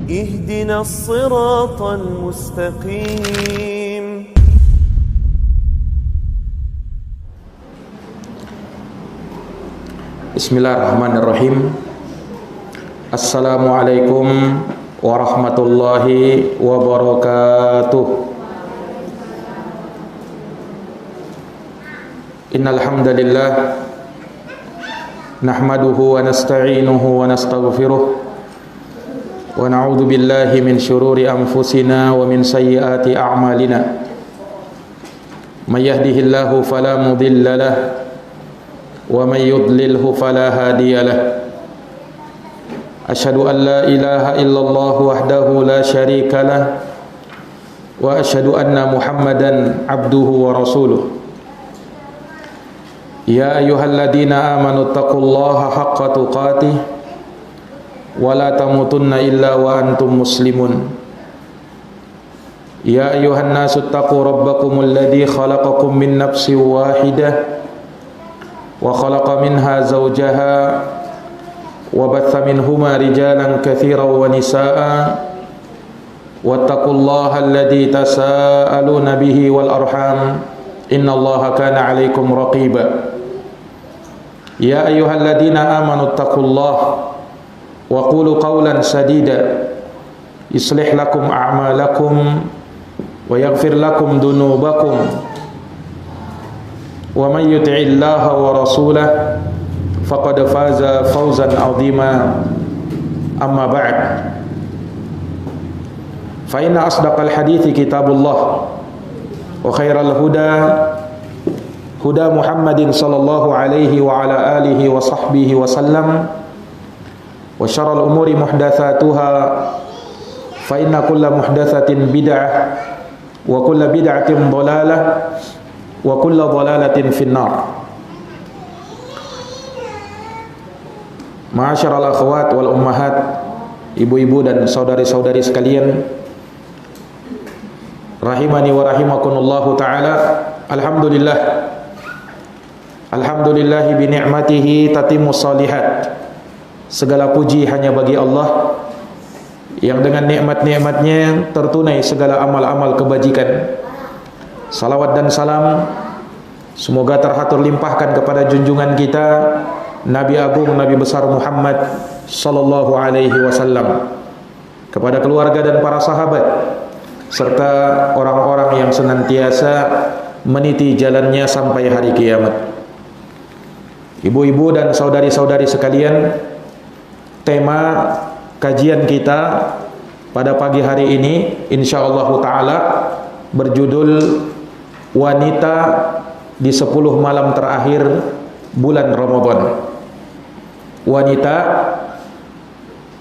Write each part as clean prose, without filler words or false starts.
اهدنا الصراط المستقيم. Bismillahirrahmanirrahim. Assalamualaikum warahmatullahi wabarakatuh. Innal hamdalillah nahmaduhu wa nasta'inuhu wa nastaghfiruh wa na'udzu billahi min shururi anfusina wa min sayyiati a'malina. May yahdihillahu fala mudilla lahu wa may yudlilhu fala hadiya lahu. Asyhadu an la ilaha illallah wahdahu la syarika lahu wa asyhadu anna Muhammadan abduhu wa rasuluh. Ya ayyuhalladzina amanu taqullaha haqqa tuqatih wa la tamutunna illa wa antum muslimun. Ya ayyuhan nasu taqu rabbakumul ladzi khalaqakum min nafsin wahidah wa khalaqa minha zawjaha wa batha minhuma rijalan katsiran wa nisaa'a wattaqullaha alladzi tasaaluna bihi wal arham innallaha kana 'alaikum raqiba. Ya ayyuhalladzina amanu taqullaha wa qulu qawlan sadida yuslih lakum a'malakum wa yaghfir lakum dhunubakum wa may yuti'illaha wa rasulahu faqad faza fawzan 'azima. Amma ba'd, fa inna asdaqal hadithi kitabullah wa khairal huda huda Muhammadin sallallahu alaihi wa ala alihi wa sahbihi wa sallam wa syarrul umuri muhdatsatuha fa inna kulla muhdatsatin bid'ah wa kulla bid'atin dhalalah wa kulla dhalalatin finnar. Ma'asyiral akhwat wal ummahat, ibu-ibu dan saudari-saudari sekalian, rahimani wa rahimakumullahu taala. Alhamdulillah bi ni'matihi tatimmus shalihat. Segala puji hanya bagi Allah yang dengan nikmat-nikmatnya tertunai segala amal-amal kebajikan. Salawat dan salam semoga terhatur limpahkan kepada junjungan kita Nabi Agung, Nabi besar Muhammad sallallahu alaihi wasallam, kepada keluarga dan para sahabat serta orang-orang yang senantiasa meniti jalannya sampai hari kiamat. Ibu-ibu dan saudari-saudari sekalian, tema kajian kita pada pagi hari ini insyaallah taala berjudul wanita di 10 malam terakhir bulan Ramadan. Wanita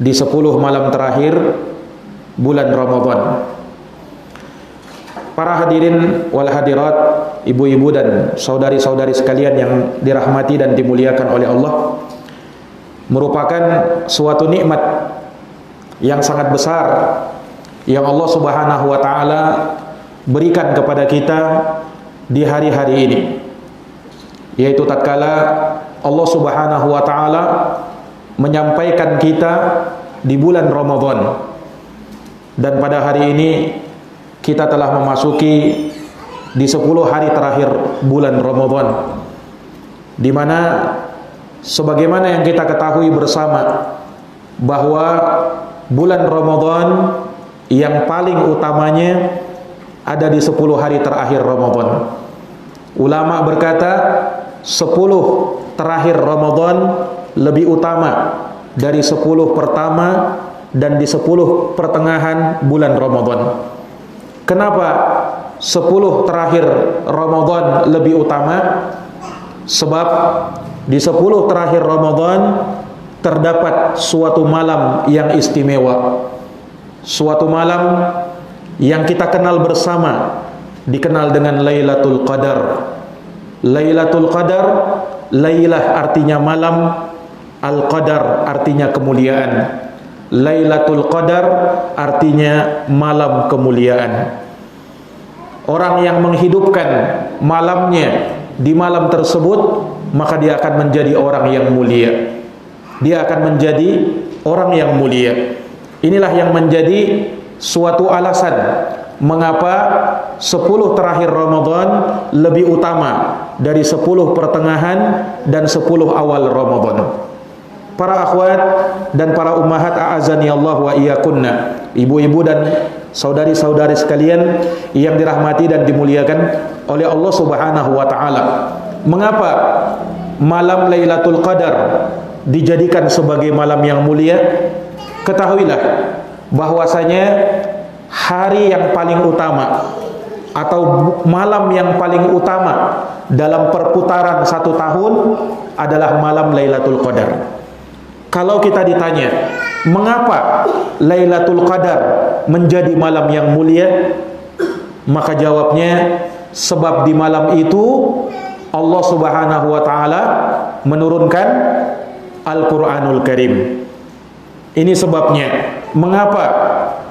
di 10 malam terakhir bulan Ramadan. Para hadirin wal hadirat, ibu-ibu dan saudari-saudari sekalian yang dirahmati dan dimuliakan oleh Allah, merupakan suatu nikmat yang sangat besar yang Allah Subhanahu wa taala berikan kepada kita di hari-hari ini, yaitu tatkala Allah Subhanahu wa taala menyampaikan kita di bulan Ramadan. Dan pada hari ini kita telah memasuki di 10 hari terakhir bulan Ramadan, di mana sebagaimana yang kita ketahui bersama bahwa bulan Ramadan yang paling utamanya ada di 10 hari terakhir Ramadan. Ulama berkata 10 terakhir Ramadan lebih utama dari 10 pertama dan di 10 pertengahan bulan Ramadan. Kenapa 10 terakhir Ramadan lebih utama? Sebab di 10 terakhir Ramadan terdapat suatu malam yang istimewa, suatu malam yang kita kenal bersama, dikenal dengan Lailatul Qadar. Lailatul Qadar, Lailah artinya malam, Al-Qadar artinya kemuliaan. Lailatul Qadar artinya malam kemuliaan. Orang yang menghidupkan malamnya di malam tersebut, maka dia akan menjadi orang yang mulia. Dia akan menjadi orang yang mulia. Inilah yang menjadi suatu alasan mengapa 10 terakhir Ramadan lebih utama dari 10 pertengahan dan 10 awal Ramadan. Para akhwat dan para ummahat a'azani Allah wa iyyakunna, ibu-ibu dan saudari-saudari sekalian yang dirahmati dan dimuliakan oleh Allah Subhanahu wa taala. Mengapa malam Lailatul Qadar dijadikan sebagai malam yang mulia? Ketahuilah bahwasanya hari yang paling utama atau malam yang paling utama dalam perputaran satu tahun adalah malam Lailatul Qadar. Kalau kita ditanya, mengapa Lailatul Qadar menjadi malam yang mulia? Maka jawabnya, sebab di malam itu Allah Subhanahu wa taala menurunkan Al-Qur'anul Karim. Ini sebabnya mengapa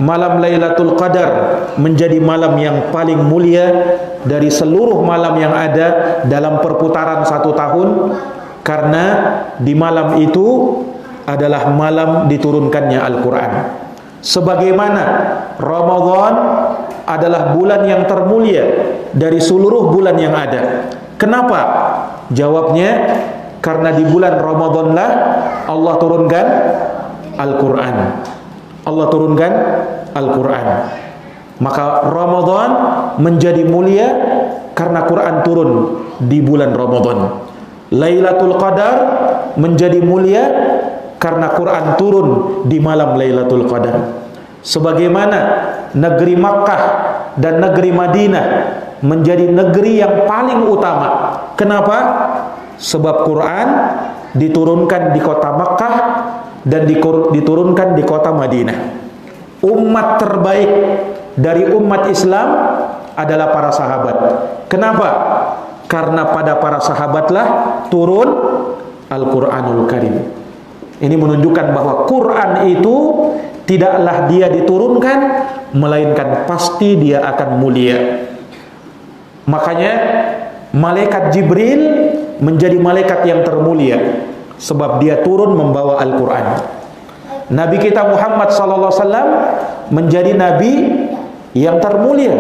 malam Lailatul Qadar menjadi malam yang paling mulia dari seluruh malam yang ada dalam perputaran satu tahun. Karena di malam itu adalah malam diturunkannya Al-Quran. Sebagaimana Ramadan adalah bulan yang termulia dari seluruh bulan yang ada. Kenapa? Jawabnya, karena di bulan Ramadanlah Allah turunkan Al-Quran. Allah turunkan Al-Quran. Maka Ramadan menjadi mulia karena Quran turun di bulan Ramadan. Lailatul Qadar menjadi mulia karena Quran turun di malam Lailatul Qadar. Sebagaimana negeri Makkah dan negeri Madinah menjadi negeri yang paling utama. Kenapa? Sebab Quran diturunkan di kota Makkah dan diturunkan di kota Madinah. Umat terbaik dari umat Islam adalah para sahabat. Kenapa? Karena pada para sahabatlah turun Al-Quranul Karim. Ini menunjukkan bahwa Quran itu tidaklah dia diturunkan, melainkan pasti dia akan mulia. Makanya malaikat Jibril menjadi malaikat yang termulia, sebab dia turun membawa Al-Quran. Nabi kita Muhammad SAW menjadi nabi yang termulia,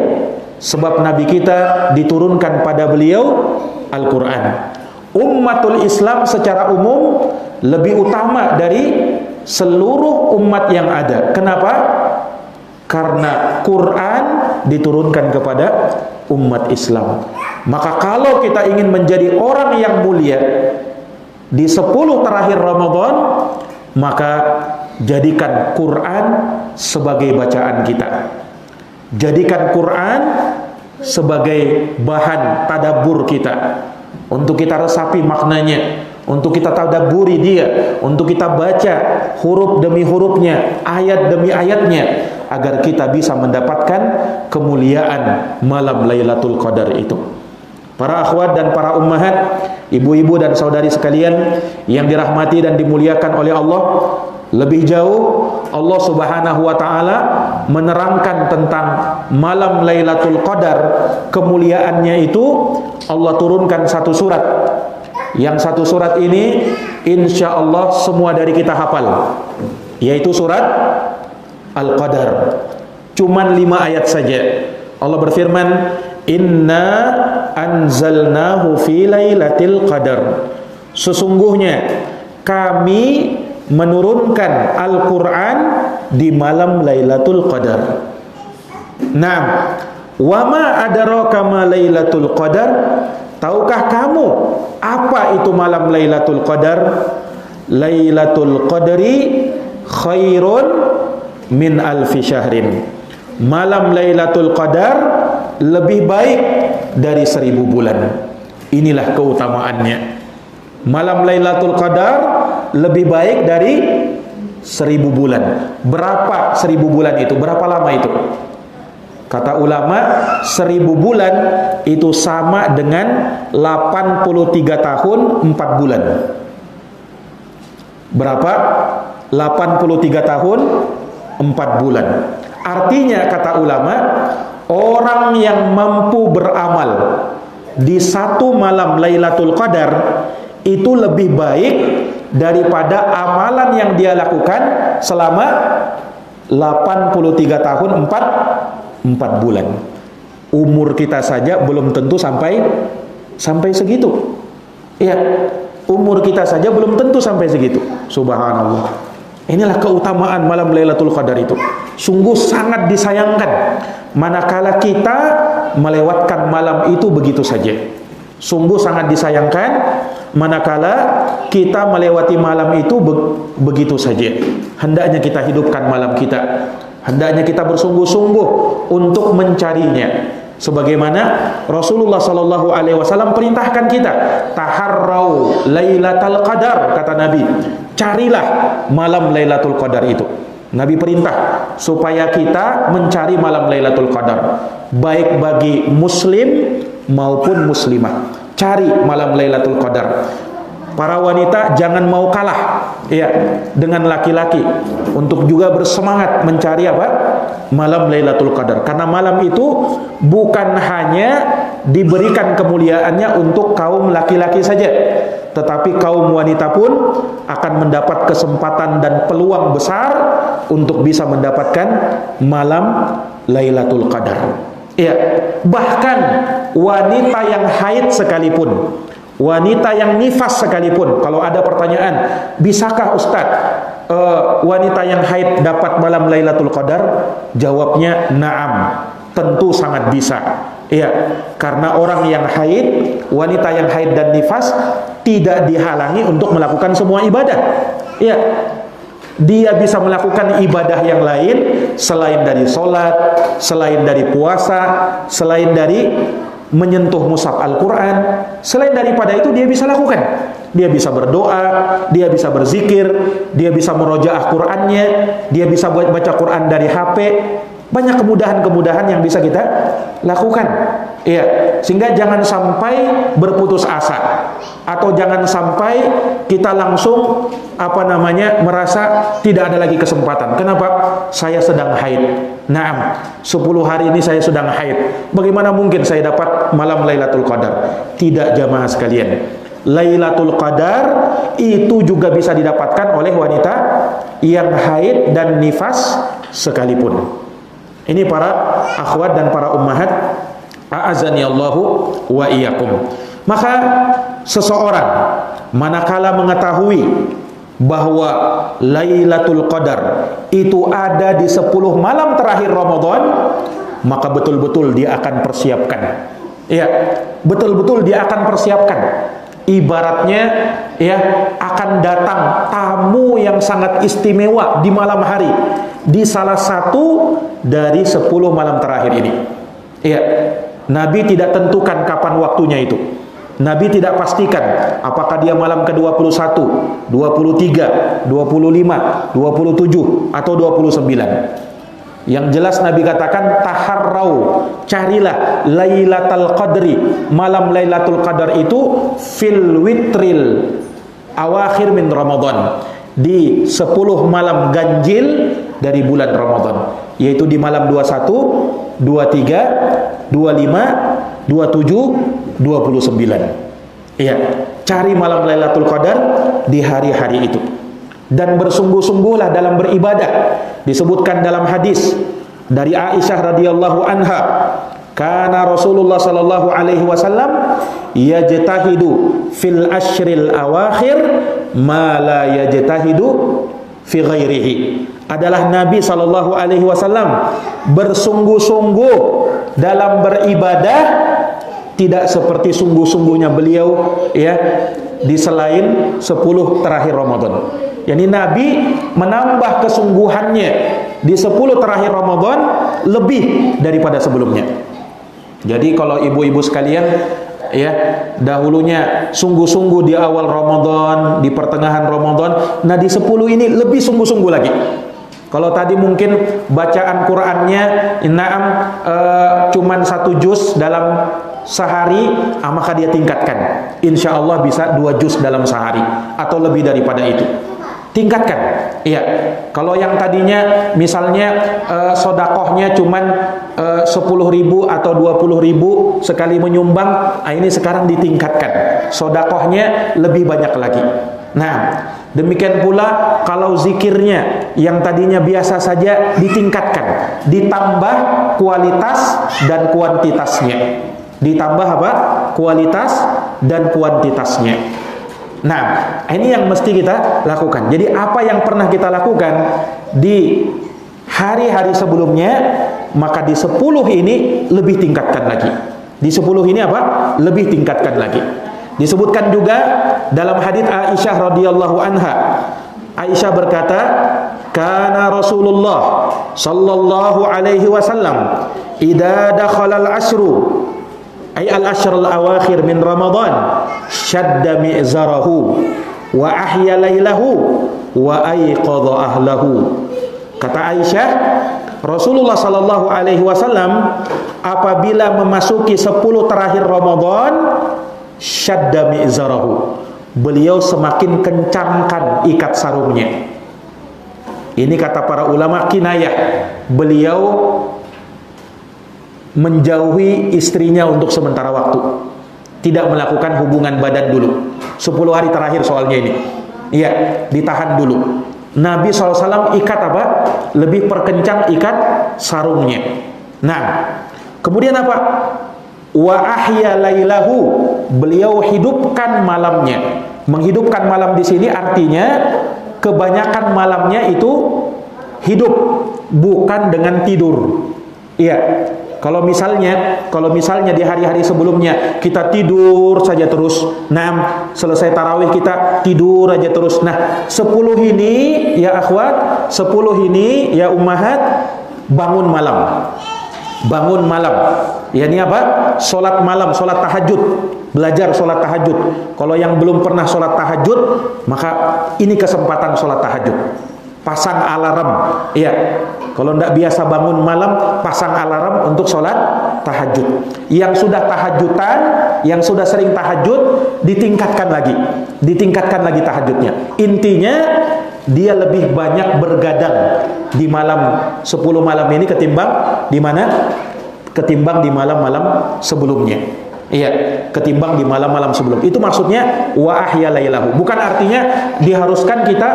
sebab nabi kita diturunkan pada beliau Al-Quran. Ummatul Islam secara umum lebih utama dari seluruh umat yang ada. Kenapa? Karena Quran diturunkan kepada umat Islam. Maka kalau kita ingin menjadi orang yang mulia di 10 terakhir Ramadan, maka jadikan Quran sebagai bacaan kita. Jadikan Quran sebagai bahan tadabbur kita, untuk kita resapi maknanya, untuk kita tadabburi dia, untuk kita baca huruf demi hurufnya, ayat demi ayatnya, agar kita bisa mendapatkan kemuliaan malam Lailatul Qadar itu. Para akhwat dan para ummahat, ibu-ibu dan saudari sekalian yang dirahmati dan dimuliakan oleh Allah, lebih jauh Allah Subhanahu wa taala menerangkan tentang malam Lailatul Qadar, kemuliaannya itu Allah turunkan satu surat. Yang satu surat ini insya Allah semua dari kita hafal, yaitu surat Al-Qadar. Cuman 5 ayat saja. Allah berfirman, Inna anzalnahu fi lailatul qadar. Sesungguhnya kami menurunkan Al-Quran di malam Lailatul Qadar. Nah, wa ma adraka ma Lailatul Qadar? Tahukah kamu apa itu malam Lailatul Qadar? Lailatul Qadri khairun min alfi syahrin. Malam Lailatul Qadar lebih baik dari 1000 bulan. Inilah keutamaannya. Malam Lailatul Qadar lebih baik dari 1000 bulan. Berapa 1000 bulan itu? Berapa lama itu? Kata ulama, 1000 bulan itu sama dengan 83 tahun 4 bulan. Berapa? 83 tahun 4 bulan. Artinya kata ulama, orang yang mampu beramal di satu malam Lailatul Qadar itu lebih baik daripada amalan yang dia lakukan selama 83 tahun 4 bulan. Umur kita saja belum tentu sampai segitu. Iya, umur kita saja belum tentu sampai segitu. Subhanallah. Inilah keutamaan malam Lailatul Qadar itu. Sungguh sangat disayangkan manakala kita melewatkan malam itu begitu saja. Sungguh sangat disayangkan manakala kita melewati malam itu begitu saja. Hendaknya kita hidupkan malam kita. Hendaknya kita bersungguh-sungguh untuk mencarinya. Sebagaimana Rasulullah sallallahu alaihi wasallam perintahkan kita, taharrau lailatul qadar, kata Nabi, carilah malam Lailatul Qadar itu. Nabi perintah supaya kita mencari malam Lailatul Qadar, baik bagi muslim maupun muslimah. Cari malam Lailatul Qadar. Para wanita jangan mau kalah ya dengan laki-laki untuk juga bersemangat mencari apa? Malam Lailatul Qadar. Karena malam itu bukan hanya diberikan kemuliaannya untuk kaum laki-laki saja, tetapi kaum wanita pun akan mendapat kesempatan dan peluang besar untuk bisa mendapatkan malam Lailatul Qadar. Ya, bahkan wanita yang haid sekalipun, wanita yang nifas sekalipun, kalau ada pertanyaan, bisakah Ustadz wanita yang haid dapat malam Lailatul Qadar? Jawabnya na'am, tentu sangat bisa. Ya, karena orang yang haid, wanita yang haid dan nifas tidak dihalangi untuk melakukan semua ibadah. Ya, dia bisa melakukan ibadah yang lain selain dari sholat, selain dari puasa, selain dari menyentuh mushaf Al-Quran. Selain daripada itu dia bisa lakukan. Dia bisa berdoa, dia bisa berzikir, dia bisa merojaah Qurannya, dia bisa baca Quran dari HP. Banyak kemudahan-kemudahan yang bisa kita lakukan. Iya, sehingga jangan sampai berputus asa, atau jangan sampai kita langsung merasa tidak ada lagi kesempatan. Kenapa? Saya sedang haid. Naam, 10 hari ini saya sedang haid. Bagaimana mungkin saya dapat malam Lailatul Qadar? Tidak, jamaah sekalian. Lailatul Qadar itu juga bisa didapatkan oleh wanita yang haid dan nifas sekalipun. Ini para akhwat dan para ummahat, a'azani Allahu wa iyyakum. Maka seseorang manakala mengetahui bahwa Lailatul Qadar itu ada di 10 malam terakhir Ramadan, maka betul-betul dia akan persiapkan. Ya, betul-betul dia akan persiapkan. Ibaratnya ya, akan datang tamu yang sangat istimewa di malam hari, di salah satu dari 10 malam terakhir ini. Ya, Nabi tidak tentukan kapan waktunya itu. Nabi tidak pastikan apakah dia malam ke-21, 23, 25, 27 atau 29. Yang jelas Nabi katakan taharrau, carilah Lailatul Qadri, malam Lailatul Qadar itu fil witril awakhir min Ramadan, di 10 malam ganjil dari bulan Ramadan, yaitu di malam 21, 23, 25, 27, 29. Iya, cari malam Lailatul Qadar di hari-hari itu. Dan bersungguh-sungguhlah dalam beribadah. Disebutkan dalam hadis dari Aisyah radhiyallahu anha, kana Rasulullah sallallahu alaihi wasallam yajtahidu fil ashril awakhir ma la yajtahidu fi ghairihi. Adalah Nabi sallallahu alaihi wasallam bersungguh-sungguh dalam beribadah tidak seperti sungguh-sungguhnya beliau ya di selain 10 terakhir Ramadan. Yani Nabi menambah kesungguhannya di 10 terakhir Ramadan lebih daripada sebelumnya. Jadi kalau ibu-ibu sekalian ya, dahulunya sungguh-sungguh di awal Ramadan, di pertengahan Ramadan, nah di 10 ini lebih sungguh-sungguh lagi. Kalau tadi mungkin bacaan Qur'annya cuman 1 juz dalam sehari, maka dia tingkatkan. Insya Allah bisa 2 juz dalam sehari atau lebih daripada itu. Tingkatkan. Iya. Kalau yang tadinya misalnya sodakohnya cuman 10.000 atau 20.000 sekali menyumbang, ini sekarang ditingkatkan. Sodakohnya lebih banyak lagi. Nah, Demikian pula kalau zikirnya yang tadinya biasa saja ditingkatkan, ditambah kualitas dan kuantitasnya. Ditambah apa? Kualitas dan kuantitasnya. Nah, ini yang mesti kita lakukan. Jadi apa yang pernah kita lakukan di hari-hari sebelumnya, maka di 10 ini lebih tingkatkan lagi. Di 10 ini apa? Lebih tingkatkan lagi. Disebutkan juga dalam hadits Aisyah radhiyallahu anha. Aisyah berkata, "Kana Rasulullah sallallahu alaihi wasallam idza dakhala al-ashru ay al-ashr al-awakhir min Ramadan shadda mi'zarahu wa ahya lailahu wa ayqadha ahlahu." Kata Aisyah, Rasulullah sallallahu alaihi wasallam apabila memasuki 10 terakhir Ramadan, syadda mi'zarahu, beliau semakin kencangkan ikat sarungnya. Ini kata para ulama kinayah, beliau menjauhi istrinya untuk sementara waktu, tidak melakukan hubungan badan dulu 10 hari terakhir soalnya ini. Iya, ditahan dulu. Nabi SAW ikat apa? Lebih perkencang ikat sarungnya. Nah, kemudian apa? Wa ahya lailahu, beliau hidupkan malamnya. Menghidupkan malam di sini artinya kebanyakan malamnya itu hidup, bukan dengan tidur. Iya. Kalau misalnya di hari-hari sebelumnya kita tidur saja terus, nah selesai tarawih kita tidur aja terus. Nah, 10 ini ya akhwat, 10 ini ya ummahat, bangun malam. Bangun malam. Ya ini apa? Salat malam, salat tahajud. Belajar salat tahajud. Kalau yang belum pernah salat tahajud, maka ini kesempatan salat tahajud. Pasang alarm. Iya. Kalau tidak biasa bangun malam, pasang alarm untuk sholat tahajud. Yang sudah tahajudan, yang sudah sering tahajud, ditingkatkan lagi tahajudnya. Intinya dia lebih banyak bergadang di malam 10 malam ini ketimbang di mana? Ketimbang di malam-malam sebelumnya. Iya, ketimbang di malam-malam sebelum. Itu maksudnya wa ahya lailahu. Bukan artinya diharuskan kita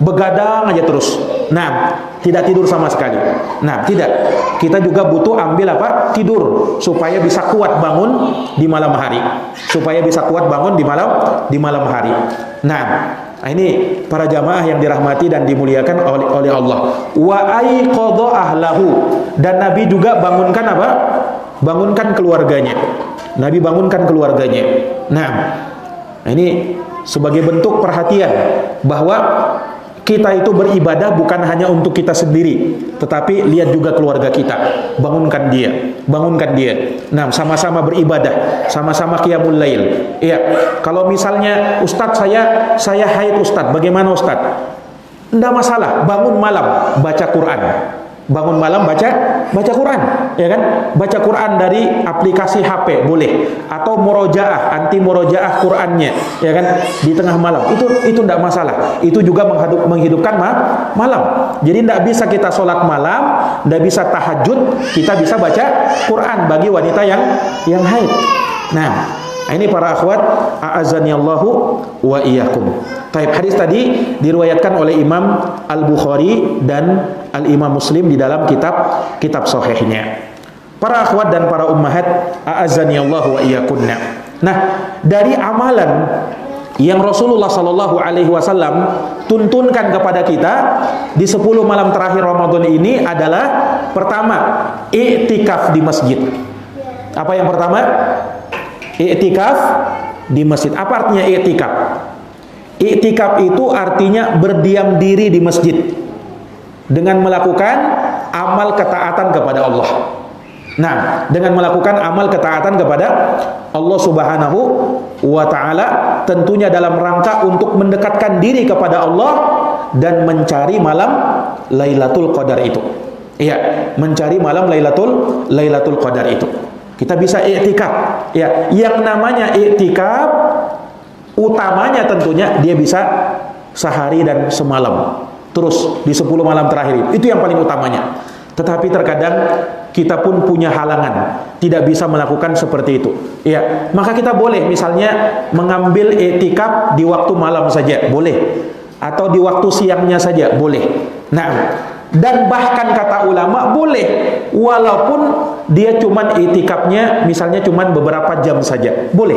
begadang aja terus. Nah, tidak tidur sama sekali. Nah, tidak. Kita juga butuh ambil apa? Tidur supaya bisa kuat bangun di malam hari. Supaya bisa kuat bangun di malam hari. Nah, ini para jamaah yang dirahmati dan dimuliakan oleh Allah. Wa aiqadha ahlahu, dan Nabi juga bangunkan apa? Bangunkan keluarganya. Nabi bangunkan keluarganya. Nah, ini sebagai bentuk perhatian bahwa kita itu beribadah bukan hanya untuk kita sendiri, tetapi lihat juga keluarga kita. Bangunkan dia, bangunkan dia. Nah, sama-sama beribadah, sama-sama qiyamul lail. Iya, kalau misalnya Ustadz saya haid Ustadz, bagaimana Ustadz? Tidak masalah, bangun malam baca Quran. Bangun malam baca Quran, ya kan? Baca Quran dari aplikasi HP boleh, atau murojaah, anti murojaah Qurannya, ya kan? Di tengah malam itu tidak masalah. Itu juga menghidupkan malam. Jadi tidak bisa kita sholat malam, tidak bisa tahajud, kita bisa baca Quran bagi wanita yang haid. Nah, ini para akhwat, a'azanillahu wa iyyakum. Taib, hadis tadi diriwayatkan oleh Imam Al-Bukhari dan Al-Imam Muslim di dalam kitab sahihnya. Para akhwat dan para ummahat, a'azanillahu wa iyyakunna. Nah, dari amalan yang Rasulullah sallallahu alaihi wasallam tuntunkan kepada kita di 10 malam terakhir Ramadan ini adalah pertama, i'tikaf di masjid. Apa yang pertama? I'tikaf di masjid. Apa artinya i'tikaf? I'tikaf itu artinya berdiam diri di masjid dengan melakukan amal ketaatan kepada Allah. Nah, dengan melakukan amal ketaatan kepada Allah Subhanahu wa ta'ala, tentunya dalam rangka untuk mendekatkan diri kepada Allah dan mencari malam Lailatul Qadar itu. Iya, mencari malam Lailatul Qadar itu. Kita bisa i'tikaf. Ya, yang namanya i'tikaf utamanya tentunya dia bisa sehari dan semalam. Terus di 10 malam terakhir itu yang paling utamanya. Tetapi terkadang kita pun punya halangan, tidak bisa melakukan seperti itu. Ya, maka kita boleh misalnya mengambil i'tikaf di waktu malam saja, boleh. atau di waktu siangnya saja boleh. Nah, dan bahkan kata ulama boleh walaupun dia cuman itikafnya misalnya cuman beberapa jam saja, boleh.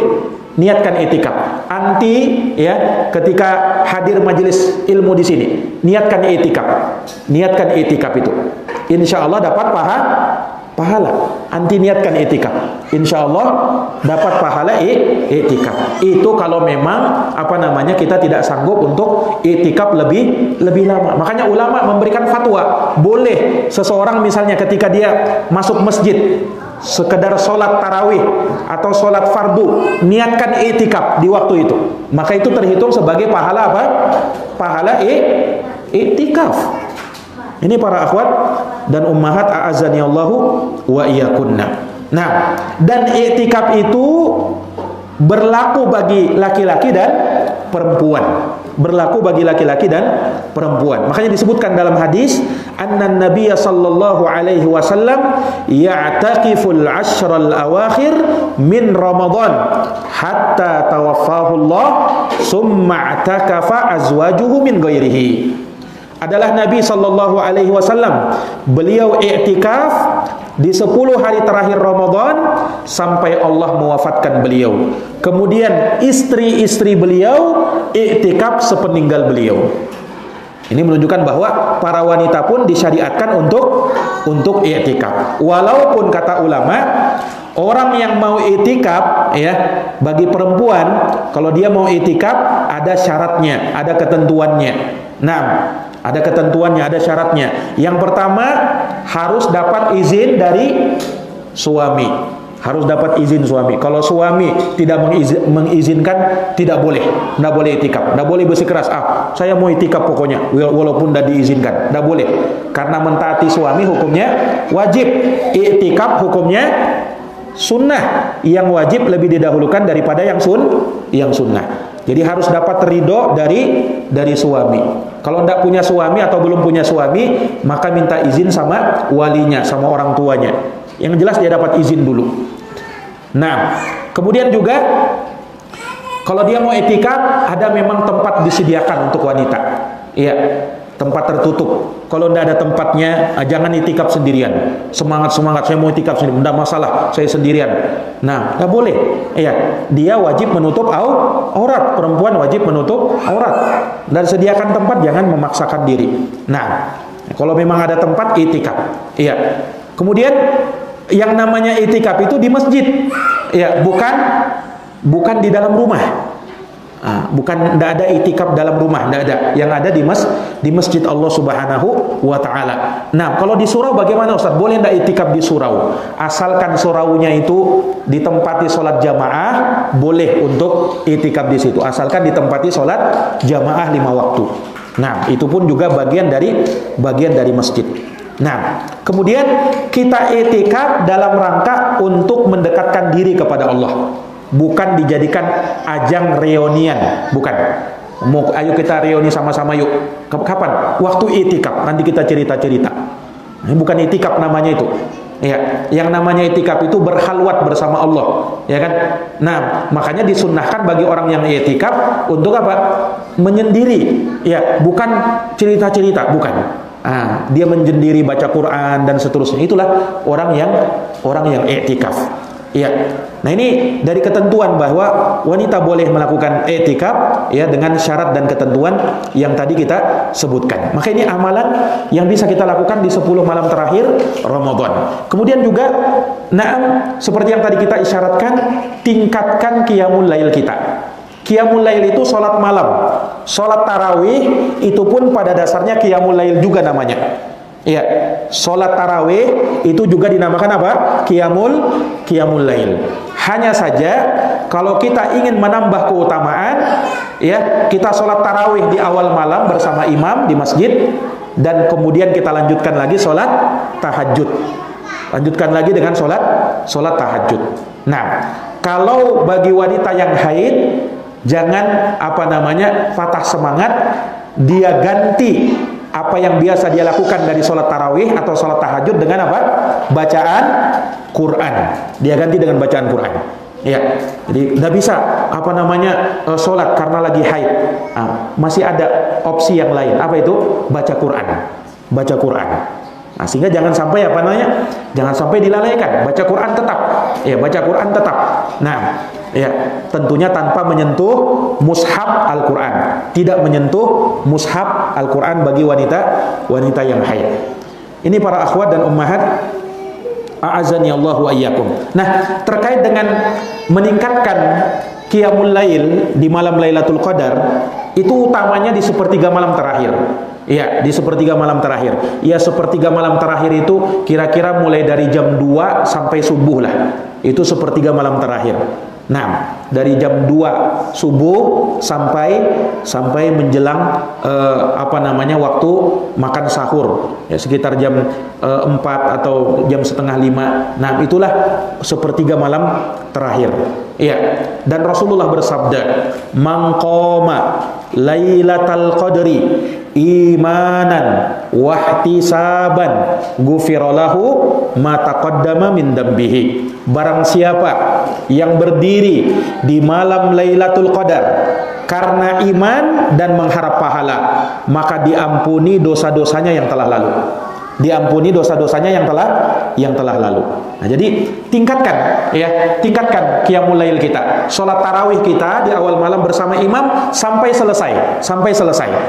Niatkan itikaf. Anti ya ketika hadir majelis ilmu di sini, niatkan itikaf. Niatkan itikaf itu. Insya Allah dapat pahala. Anti niatkan itikaf, insya Allah dapat pahala itikaf. Itu kalau memang kita tidak sanggup untuk itikaf lebih lama. Makanya ulama memberikan fatwa, boleh seseorang misalnya ketika dia masuk masjid sekedar sholat tarawih atau sholat fardu, niatkan itikaf di waktu itu, maka itu terhitung sebagai pahala apa? Pahala itikaf. Ini para akhwat dan ummahat a'azzani Allahu wa iyyakunna. Nah, dan i'tikaf itu berlaku bagi laki-laki dan perempuan. Berlaku bagi laki-laki dan perempuan. Makanya disebutkan dalam hadis, annan nabiyya sallallahu alaihi wasallam ya'taqiful ashral awakhir min Ramadan hatta tawaffahu Allah summa i'takafa azwajuhu min ghairihi. Adalah Nabi sallallahu alaihi wasallam, beliau i'tikaf di 10 hari terakhir Ramadan sampai Allah mewafatkan beliau. Kemudian istri-istri beliau i'tikaf sepeninggal beliau. Ini menunjukkan bahwa para wanita pun disyariatkan untuk i'tikaf. Walaupun kata ulama, orang yang mau i'tikaf ya, bagi perempuan kalau dia mau i'tikaf ada syaratnya, ada ketentuannya. Nah, ada ketentuannya, ada syaratnya. Yang pertama, harus dapat izin dari suami. Harus dapat izin suami. Kalau suami tidak mengizinkan, tidak boleh. Tidak boleh itikaf. Tidak boleh bersikeras, saya mau itikaf pokoknya, walaupun tidak diizinkan. Tidak boleh. Karena mentaati suami hukumnya wajib. Itikaf hukumnya sunnah. Yang wajib lebih didahulukan daripada yang sunnah. Jadi harus dapat ridho dari suami. Kalau tidak punya suami atau belum punya suami, maka minta izin sama walinya, sama orang tuanya. Yang jelas dia dapat izin dulu. Nah, kemudian juga kalau dia mau i'tikaf, ada memang tempat disediakan untuk wanita. Iya, tempat tertutup. Kalau tidak ada tempatnya, jangan i'tikaf sendirian. Semangat saya mau i'tikaf sendiri, tidak masalah, saya sendirian. Nah, tidak boleh. Iya, dia wajib menutup aurat. Perempuan wajib menutup aurat. Dan sediakan tempat, jangan memaksakan diri. Nah, kalau memang ada tempat i'tikaf. Iya. Kemudian yang namanya i'tikaf itu di masjid. Iya, bukan di dalam rumah. Bukan, tidak ada i'tikaf dalam rumah, tidak ada. Yang ada di masjid Allah Subhanahu wa taala. Nah, kalau di surau bagaimana Ustaz? Boleh tidak i'tikaf di surau? Asalkan suraunya itu ditempati sholat jamaah, boleh untuk i'tikaf di situ. Asalkan ditempati sholat jamaah 5 waktu. Nah, itu pun juga bagian dari masjid. Nah, kemudian kita i'tikaf dalam rangka untuk mendekatkan diri kepada Allah. Bukan dijadikan ajang reunian, bukan. Ayo kita reuni sama-sama yuk. Kapan? Waktu i'tikaf. Nanti kita cerita-cerita. Ini bukan i'tikaf namanya itu. Ya, yang namanya i'tikaf itu berhalwat bersama Allah, ya kan? Nah, makanya disunnahkan bagi orang yang i'tikaf untuk apa? Menyendiri. Ya, bukan cerita-cerita, bukan. Dia menyendiri baca Quran dan seterusnya. Itulah orang yang i'tikaf. Ya. Nah, ini dari ketentuan bahwa wanita boleh melakukan i'tikaf ya dengan syarat dan ketentuan yang tadi kita sebutkan. Maka ini amalan yang bisa kita lakukan di 10 malam terakhir Ramadan. Kemudian juga seperti yang tadi kita isyaratkan, tingkatkan qiyamul lail kita. Qiyamul lail itu salat malam. Salat tarawih itu pun pada dasarnya qiyamul lail juga namanya. Iya, sholat tarawih itu juga dinamakan apa? Qiyamul lail. Hanya saja kalau kita ingin menambah keutamaan, ya kita sholat tarawih di awal malam bersama imam di masjid, dan kemudian kita lanjutkan lagi sholat tahajud. Lanjutkan lagi dengan sholat tahajud. Nah, kalau bagi wanita yang haid, jangan patah semangat, dia ganti apa yang biasa dia lakukan dari sholat tarawih atau sholat tahajud dengan apa? Bacaan Quran. Dia ganti dengan bacaan Quran. Ya, jadi tidak bisa sholat karena lagi haid. Masih ada opsi yang lain. Apa itu? Baca Quran. Baca Quran. Nah, sehingga jangan sampai jangan sampai dilalaikan. Baca Quran tetap. Ya, baca Quran tetap. Nah, ya, tentunya tanpa menyentuh mushaf Al-Quran. Tidak menyentuh mushaf Al-Quran bagi wanita yang haid. Ini para akhwat dan ummahat, a'azani Allah wa iyyakum. Nah, terkait dengan meningkatkan qiyamul lail di malam Lailatul Qadar, itu utamanya di sepertiga malam terakhir. Ya, di sepertiga malam terakhir. Ya, sepertiga malam terakhir itu kira-kira mulai dari jam 2 sampai subuh lah. Itu sepertiga malam terakhir. Nah, dari jam 2 subuh sampai menjelang waktu makan sahur. Ya, sekitar jam 4 atau jam setengah 5. Nah, itulah sepertiga malam terakhir. Iya. Dan Rasulullah bersabda, "Man qama lailatal qadri imanan wahtisaban ghufira lahu ma taqaddama min dambihi." Barang siapa yang berdiri di malam Lailatul Qadar karena iman dan mengharap pahala, maka diampuni dosa-dosanya yang telah lalu. Diampuni dosa-dosanya yang telah lalu. Nah, jadi tingkatkan qiyamul lail kita. Salat tarawih kita di awal malam bersama imam sampai selesai,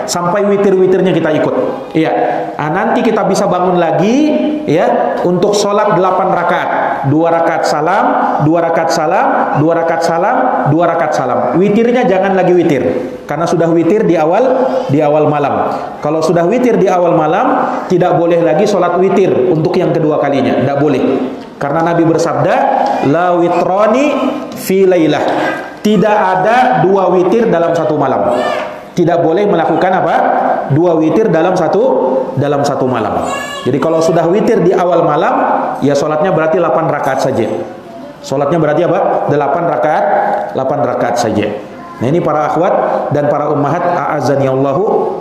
sampai witir-witirnya kita ikut. Iya. Nanti kita bisa bangun lagi ya untuk salat 8 rakaat. 2 rakaat salam, 2 rakaat salam, 2 rakaat salam, 2 rakaat salam. Witirnya jangan lagi witir, karena sudah witir di awal malam. Kalau sudah witir di awal malam, tidak boleh lagi sholat witir untuk yang kedua kalinya, tidak boleh. Karena Nabi bersabda, la witrani fi lailah. Tidak ada 2 witir dalam satu malam. Tidak boleh melakukan 2 witir dalam satu malam. Jadi kalau sudah witir di awal malam, ya sholatnya berarti 8 rakaat saja. Sholatnya berarti 8 rakaat saja. Nah, ini para akhwat dan para ummahat, a'azani Allahu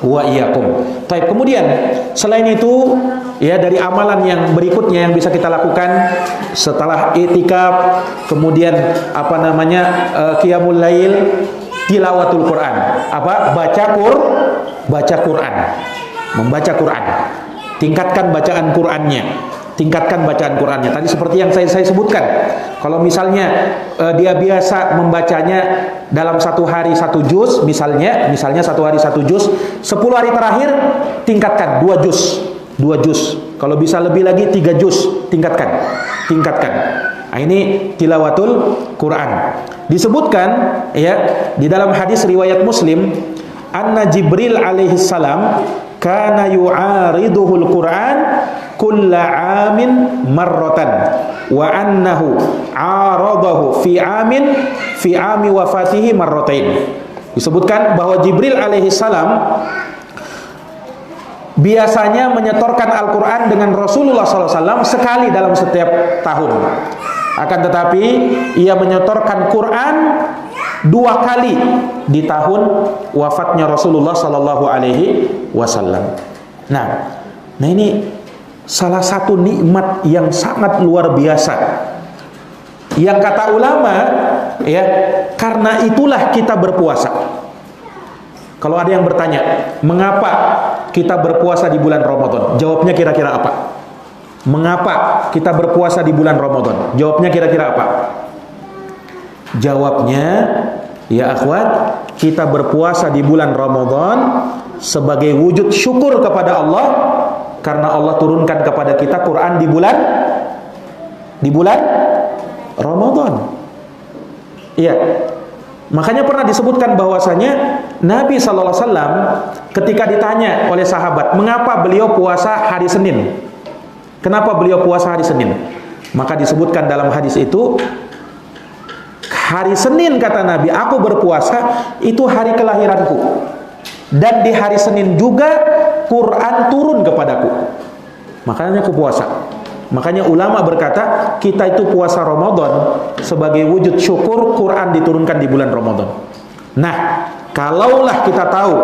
wa iyyakum. Baik, kemudian selain itu ya, dari amalan yang berikutnya yang bisa kita lakukan setelah i'tikaf, kemudian qiyamul lail, tilawatul Quran. Baca Quran. Membaca Quran. Tingkatkan bacaan Qurannya. Tadi seperti yang saya sebutkan. Kalau misalnya dia biasa membacanya dalam satu hari 1 juz, misalnya satu hari 1 juz, 10 hari terakhir tingkatkan 2 juz. Kalau bisa lebih lagi 3 juz, tingkatkan. Nah, ini tilawatul Quran. Disebutkan ya di dalam hadis riwayat Muslim, anna Jibril alaihi salam kana yu'ariduhul Quran kulla amin marratan wa annahu aradahu fi ami wafatihi marratain. Disebutkan bahwa Jibril alaihi salam biasanya menyetorkan Al-Quran dengan Rasulullah SAW sekali dalam setiap tahun. Akan tetapi ia menyetorkan Quran 2 kali di tahun wafatnya Rasulullah Sallallahu Alaihi Wasallam. Nah, ini salah satu nikmat yang sangat luar biasa. Yang kata ulama, ya, karena itulah kita berpuasa. Kalau ada yang bertanya, mengapa kita berpuasa di bulan Ramadan? Jawabnya kira-kira apa? Mengapa kita berpuasa di bulan Ramadan? Jawabnya kira-kira apa? Jawabnya, ya akhwat, kita berpuasa di bulan Ramadan sebagai wujud syukur kepada Allah karena Allah turunkan kepada kita Quran di bulan Ramadan. Iya. Makanya pernah disebutkan bahwasanya Nabi sallallahu alaihi wasallam ketika ditanya oleh sahabat, mengapa beliau puasa hari Senin? Kenapa beliau puasa hari Senin? Maka disebutkan dalam hadis itu, hari Senin kata Nabi, aku berpuasa itu hari kelahiranku. Dan di hari Senin juga Quran turun kepadaku. Makanya aku puasa. Makanya ulama berkata, kita itu puasa Ramadan sebagai wujud syukur Quran diturunkan di bulan Ramadan. Nah, kalaulah kita tahu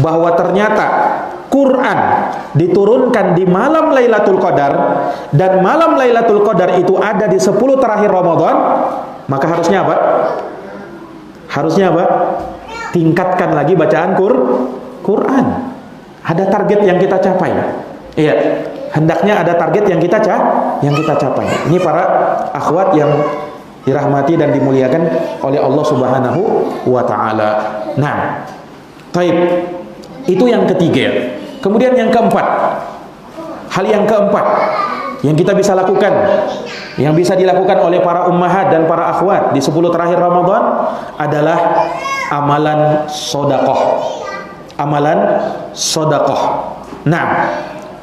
bahwa ternyata Quran diturunkan di malam Lailatul Qadar dan malam Lailatul Qadar itu ada di 10 terakhir Ramadan, maka harusnya apa? Harusnya apa? Tingkatkan lagi bacaan Quran. Ada target yang kita capai. Iya, hendaknya ada target yang kita capai. Ini para akhwat yang dirahmati dan dimuliakan oleh Allah Subhanahu wa taala. Nah, taib. Itu yang ketiga. Kemudian yang keempat. Hal yang keempat yang kita bisa lakukan, yang bisa dilakukan oleh para ummahat dan para akhwat di 10 terakhir Ramadan adalah amalan sedekah. Amalan sedekah. Nah,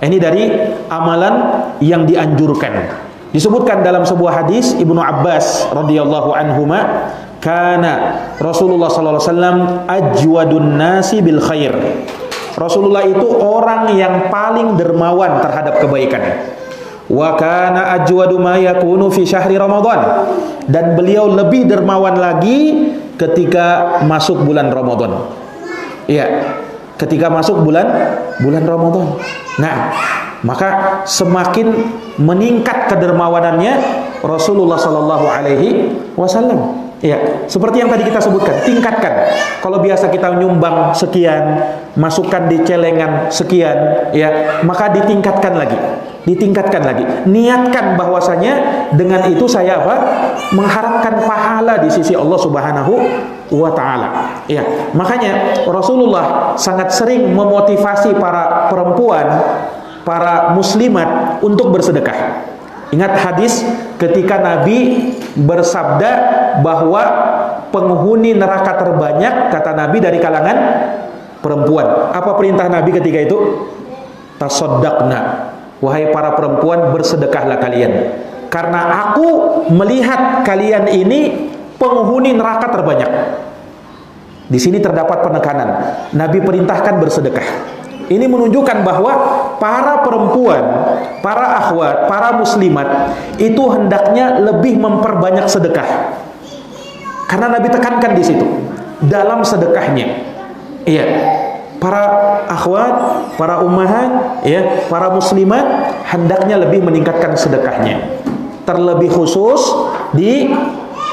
ini dari amalan yang dianjurkan. Disebutkan dalam sebuah hadis Ibnu Abbas radhiyallahu anhuma, kana Rasulullah sallallahu alaihi wasallam ajwadun nasi bil khair. Rasulullah itu orang yang paling dermawan terhadap kebaikan. Wa kana ajwadu ma yakunu fi syahri Ramadan. Dan beliau lebih dermawan lagi ketika masuk bulan Ramadan. Iya, ketika masuk bulan Ramadan. Nah, maka semakin meningkat kedermawanannya Rasulullah sallallahu alaihi wasallam. Ya, seperti yang tadi kita sebutkan, tingkatkan. Kalau biasa kita nyumbang sekian, masukkan di celengan sekian, ya, maka ditingkatkan lagi. Ditingkatkan lagi. Niatkan bahwasanya dengan itu saya apa? Mengharapkan pahala di sisi Allah Subhanahu wa taala. Ya, makanya Rasulullah sangat sering memotivasi para perempuan, para muslimat untuk bersedekah. Ingat hadis ketika Nabi bersabda bahwa penghuni neraka terbanyak, kata Nabi, dari kalangan perempuan. Apa perintah Nabi ketika itu? Tasaddaqna. Wahai para perempuan, bersedekahlah kalian. Karena aku melihat kalian ini penghuni neraka terbanyak. Di sini terdapat penekanan. Nabi perintahkan bersedekah. Ini menunjukkan bahwa para perempuan, para akhwat, para muslimat itu hendaknya lebih memperbanyak sedekah. Karena Nabi tekankan di situ dalam sedekahnya. Iya, para akhwat, para ummahat, ya, para muslimat hendaknya lebih meningkatkan sedekahnya. Terlebih khusus di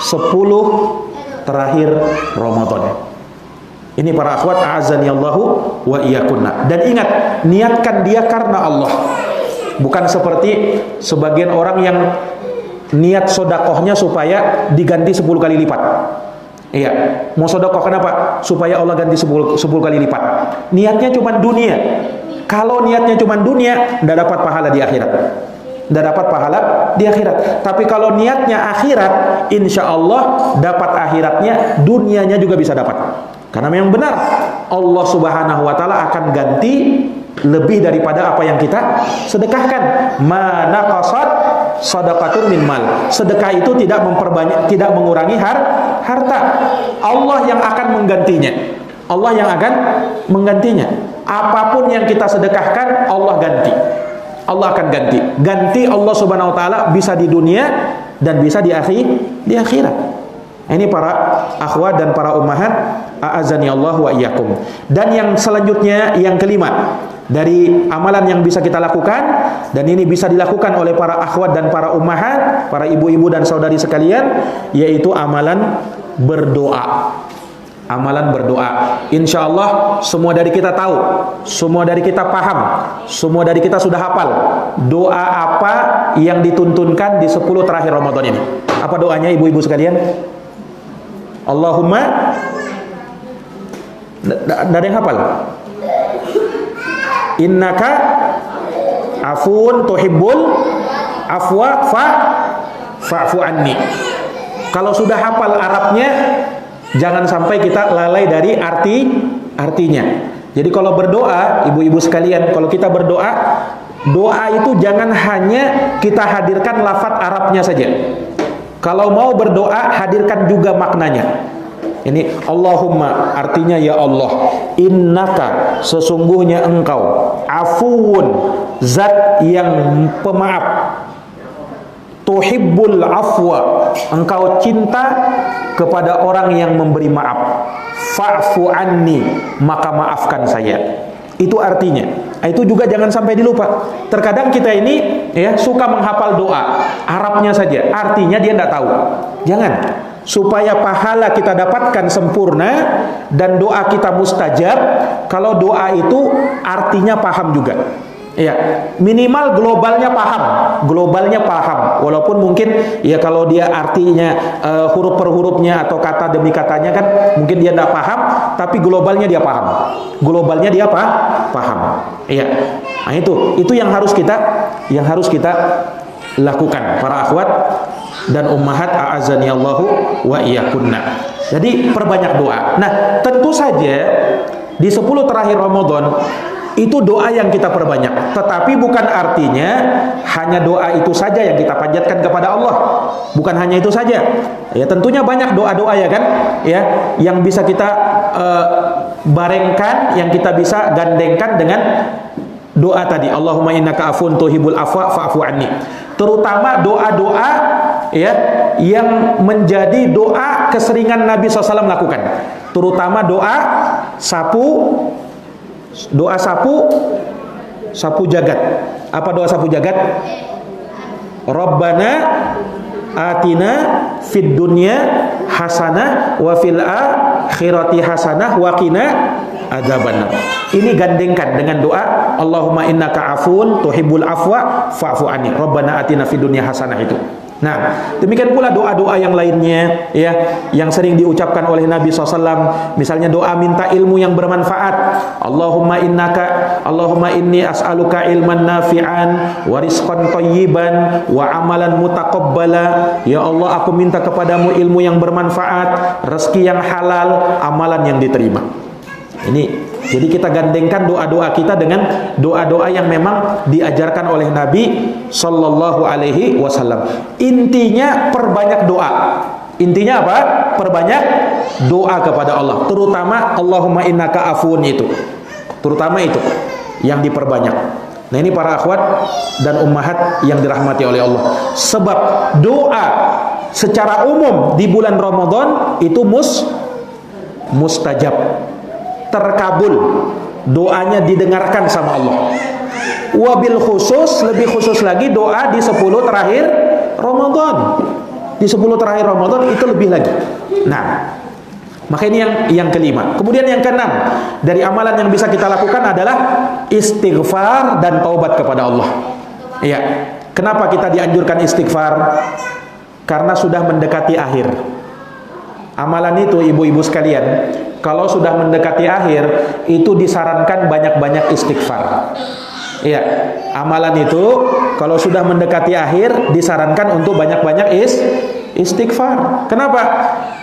10 terakhir Ramadan. Ini para akhwat, a'azanillahu wa iyyakunna. Dan ingat, niatkan dia karena Allah. Bukan seperti sebagian orang yang niat sodakohnya supaya diganti 10 kali lipat. Iya, mau sodakoh kenapa? Supaya Allah ganti 10 kali lipat. Niatnya cuma dunia. Kalau niatnya cuma dunia, tidak dapat pahala di akhirat. Tidak dapat pahala di akhirat. Tapi kalau niatnya akhirat, insya Allah dapat akhiratnya, dunianya juga bisa dapat. Karena memang benar Allah Subhanahu wa taala akan ganti lebih daripada apa yang kita sedekahkan. Ma naqasat shadaqatun min mal. Sedekah itu tidak memperbanyak, tidak mengurangi harta. Allah yang akan menggantinya. Allah yang akan menggantinya. Apapun yang kita sedekahkan, Allah ganti. Allah akan ganti. Ganti Allah Subhanahu wa taala bisa di dunia dan bisa di akhirat. Ini para akhwat dan para ummahat, a'azani Allah wa iyyakum. Dan yang selanjutnya, yang kelima dari amalan yang bisa kita lakukan, dan ini bisa dilakukan oleh para akhwat dan para ummahat, para ibu-ibu dan saudari sekalian, yaitu amalan berdoa. Amalan berdoa. Insya Allah semua dari kita tahu, semua dari kita paham, semua dari kita sudah hafal doa apa yang dituntunkan di 10 terakhir Ramadan ini. Apa doanya ibu-ibu sekalian? Allahumma, ada yang hafal? Innaka afun tuhibbul afwa fa'fu anni. Kalau sudah hafal Arabnya, jangan sampai kita lalai dari artinya. Jadi kalau berdoa, ibu-ibu sekalian, kalau kita berdoa, doa itu jangan hanya kita hadirkan lafaz Arabnya saja. Kalau mau berdoa, hadirkan juga maknanya. Ini Allahumma, artinya ya Allah, innaka, sesungguhnya engkau, afuun, zat yang pemaaf, tuhibbul afwa, engkau cinta kepada orang yang memberi maaf, fa'fu anni, maka maafkan saya. Itu artinya. Itu juga jangan sampai dilupa. Terkadang kita ini ya suka menghafal doa Arabnya saja, artinya dia tidak tahu. Jangan. Supaya pahala kita dapatkan sempurna dan doa kita mustajab, kalau doa itu artinya paham juga. Ya, minimal globalnya paham, walaupun mungkin ya kalau dia artinya huruf per hurufnya atau kata demi katanya kan mungkin dia tidak paham, tapi globalnya dia paham. Iya, nah itu yang harus kita lakukan para akhwat dan ummahat a'azani Allahu wa iyyakunna. Jadi perbanyak doa. Nah, tentu saja di 10 terakhir Ramadan itu doa yang kita perbanyak, tetapi bukan artinya hanya doa itu saja yang kita panjatkan kepada Allah. Bukan hanya itu saja. Ya, tentunya banyak doa-doa ya kan? Ya, yang bisa kita barengkan, yang kita bisa gandengkan dengan doa tadi. Allahumma innaka afun tuhibbul afwa fa'fu anni. Terutama doa-doa ya yang menjadi doa keseringan Nabi SAW lakukan. Terutama doa sapu jagat. Apa doa sapu jagat? Rabbana atina fid dunya hasanah wa fil akhirati hasanah wa qina adzabannar. Ini gandengkan dengan doa Allahumma innaka afun tuhibbul afwa fa'fu anni. Rabbana atina fid dunya hasanah itu. Nah, demikian pula doa-doa yang lainnya ya, yang sering diucapkan oleh Nabi SAW. Misalnya doa minta ilmu yang bermanfaat. Allahumma inni as'aluka ilman nafi'an wa rizqan thayyiban wa amalan mutaqabbala. Ya Allah, aku minta kepadamu ilmu yang bermanfaat, rezeki yang halal, amalan yang diterima. Ini jadi kita gandengkan doa-doa kita dengan doa-doa yang memang diajarkan oleh Nabi Sallallahu Alaihi Wasallam. Intinya perbanyak doa. Intinya apa? Perbanyak doa kepada Allah. Terutama Allahumma innaka afun itu. Terutama itu yang diperbanyak. Nah ini para akhwat dan ummahat yang dirahmati oleh Allah. Sebab doa secara umum di bulan Ramadan itu mustajab, terkabul, doanya didengarkan sama Allah. Wabil khusus, lebih khusus lagi doa di 10 terakhir Ramadan. Di 10 terakhir Ramadan itu lebih lagi. Nah, maka ini yang kelima. Kemudian yang keenam, dari amalan yang bisa kita lakukan adalah istighfar dan taubat kepada Allah. Iya. Kenapa kita dianjurkan istighfar? Karena sudah mendekati akhir. Amalan itu ibu-ibu sekalian, kalau sudah mendekati akhir, itu disarankan banyak-banyak istighfar. Iya, amalan itu kalau sudah mendekati akhir, disarankan untuk banyak-banyak istighfar. Kenapa?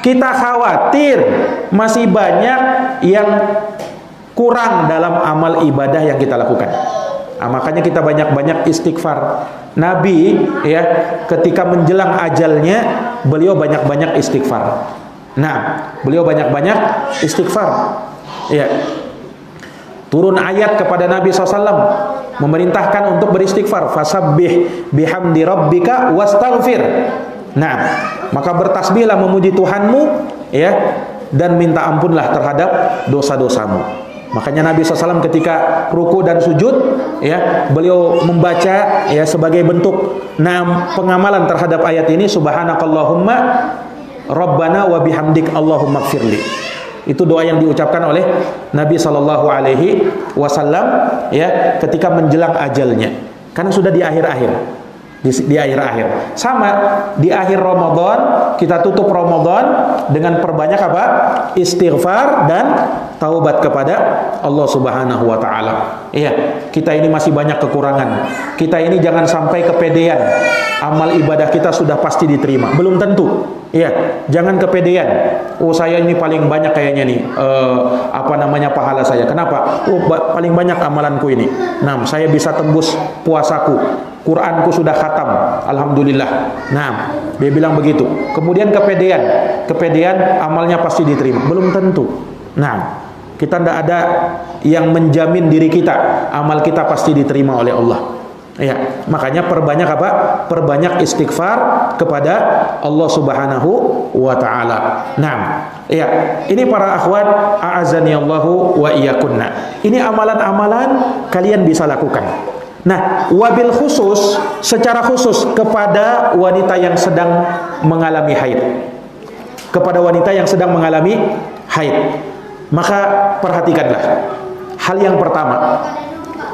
Kita khawatir masih banyak yang kurang dalam amal ibadah yang kita lakukan. Nah, makanya kita banyak-banyak istighfar. Nabi ya, ketika menjelang ajalnya, beliau banyak-banyak istighfar. Nah, beliau banyak-banyak istighfar. Ya. Turun ayat kepada Nabi SAW memerintahkan untuk beristighfar. Fasabbih bihamdi rabbika wastaghfir. Nah, maka bertasbihlah memuji Tuhanmu ya, dan minta ampunlah terhadap dosa-dosamu. Makanya Nabi SAW ketika ruku dan sujud ya, beliau membaca ya sebagai bentuk pengamalan terhadap ayat ini, subhanakallahumma Rabbana wa bihamdik Allahumma gfirli. Itu doa yang diucapkan oleh Nabi Sallallahu Alaihi Wasallam ya ketika menjelang ajalnya, karena sudah di akhir-akhir. Di akhir-akhir. Sama di akhir Ramadan, kita tutup Ramadan dengan perbanyak apa? Istighfar dan taubat kepada Allah Subhanahu wa taala. Iya, kita ini masih banyak kekurangan. Kita ini jangan sampai kepedean. Amal ibadah kita sudah pasti diterima. Belum tentu. Iya, jangan kepedean. Oh, saya ini paling banyak kayaknya nih pahala saya. Kenapa? Oh, paling banyak amalanku ini. Nah, saya bisa tembus puasaku. Quranku sudah khatam, alhamdulillah. Nah, dia bilang begitu. Kemudian kepedean amalnya pasti diterima. Belum tentu. Nah, kita tidak ada yang menjamin diri kita amal kita pasti diterima oleh Allah. Ya, makanya perbanyak apa? Perbanyak istighfar kepada Allah Subhanahu wa taala. Nah, ya, ini para akhwat a'azani Allahu wa iyyakunna. Ini amalan-amalan kalian bisa lakukan. Nah, wabil khusus, secara khusus kepada wanita yang sedang mengalami haid. Kepada wanita yang sedang mengalami haid. Maka perhatikanlah. Hal yang pertama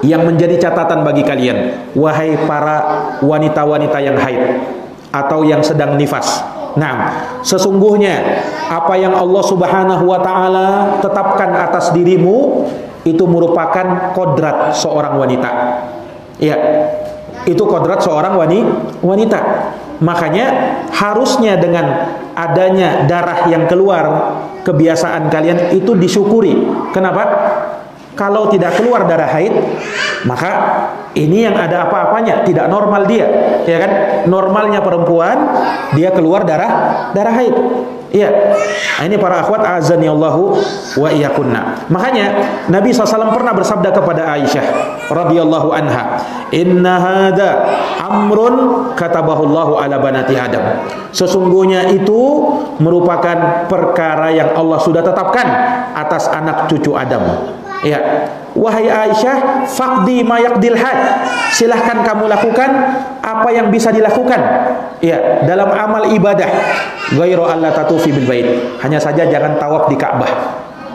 yang menjadi catatan bagi kalian, wahai para wanita-wanita yang haid atau yang sedang nifas. Nah, sesungguhnya apa yang Allah Subhanahu wa taala tetapkan atas dirimu itu merupakan kodrat seorang wanita. Ya, itu kodrat seorang wanita. Makanya harusnya dengan adanya darah yang keluar, kebiasaan kalian itu disyukuri. Kenapa? Kalau tidak keluar darah haid, maka ini yang ada apa-apanya, tidak normal dia, ya kan? Normalnya perempuan dia keluar darah haid. Iya. Nah, ini para akhwat azani Allahu wa iyyakunna. Makanya Nabi SAW pernah bersabda kepada Aisyah radhiyallahu anha, "Inna hada amrun katabahu Allahu ala banati Adam." Sesungguhnya itu merupakan perkara yang Allah sudah tetapkan atas anak cucu Adam. Ya, wahai Aisyah, faqdi ma yaqdil had. Silahkan kamu lakukan apa yang bisa dilakukan. Ya, dalam amal ibadah. Ghairu alla tatufi bil bait. Hanya saja jangan tawaf di Ka'bah.